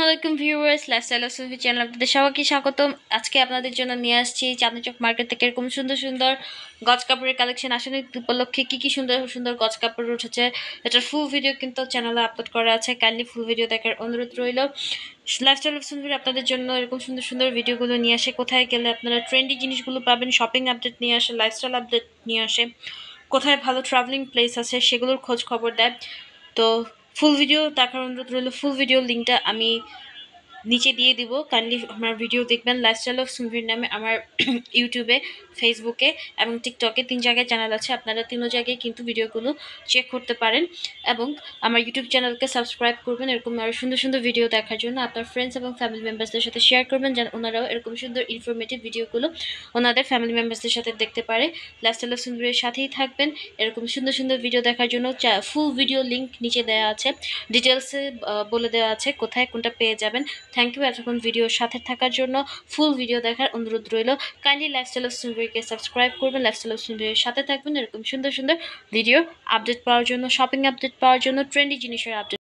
আলাইকুম viewers, lifestyle of Sufi channel আপনাদের সবাইকে স্বাগতম। আজকে আপনাদের জন্য নিয়ে আসছি চাঁদনি চক মার্কেট থেকে এরকম সুন্দর সুন্দর গজ কাপড়ের কালেকশন। আসলে উপলক্ষে কি সুন্দর সুন্দর গজ কাপড় উঠেছে, এটার ফুল ভিডিও কিন্তু চ্যানেলে আপলোড করা আছে। কাইন্ডলি ফুল ভিডিও দেখার অনুরোধ রইল। লাইফস্টাইল অফ সুফি আপনাদের জন্য এরকম সুন্দর সুন্দর ভিডিওগুলো নিয়ে আসে। কোথায় গেলে আপনারা ট্রেন্ডি জিনিসগুলো পাবেন, শপিং আপডেট নিয়ে আসে, লাইফস্টাইল আপডেট নিয়ে আসে, কোথায় ভালো ট্রাভেলিং প্লেস আছে সেগুলোর খোঁজ খবর দেয়। তো ফুল ভিডিও দেখার অনুরোধ রইল। ফুল ভিডিও লিঙ্কটা আমি নিচে দিয়ে দিব, কাইন্ডলি আমার ভিডিও দেখবেন। লাইফস্টাইল অফ সুমভির নামে আমার ইউটিউবে, ফেসবুকে এবং টিকটকে 3 জায়গায় চ্যানেল আছে। আপনারা 3 জায়গায় কিন্তু ভিডিওগুলো চেক করতে পারেন এবং আমার ইউটিউব চ্যানেলকে সাবস্ক্রাইব করবেন এরকম আরও সুন্দর সুন্দর ভিডিও দেখার জন্য। আপনার ফ্রেন্ডস এবং ফ্যামিলি মেম্বার্সদের সাথে শেয়ার করবেন যেন ওনারাও এরকম সুন্দর ইনফরমেটিভ ভিডিওগুলো ওনাদের ফ্যামিলি মেম্বার্সদের সাথে দেখতে পারে। লাইফস্টাইল অফ সুমভির সাথেই থাকবেন এরকম সুন্দর সুন্দর ভিডিও দেখার জন্য। ফুল ভিডিও লিঙ্ক নিচে দেওয়া আছে, ডিটেলসে বলে দেওয়া আছে কোথায় কোনটা পেয়ে যাবেন। থ্যাংক ইউ এতক্ষণ ভিডিওর সাথে থাকার জন্য। ফুল ভিডিও দেখার অনুরোধ রইল। কাইন্ডলি লাইফস্টাইল অফ সুন্দরীকে সাবস্ক্রাইব করবেন, লাইফস্টাইল অফ সুন্দরীর সাথে থাকবেন এরকম সুন্দর সুন্দর ভিডিও আপডেট পাওয়ার জন্য, শপিং আপডেট পাওয়ার জন্য, ট্রেন্ডি জিনিসের আপডেট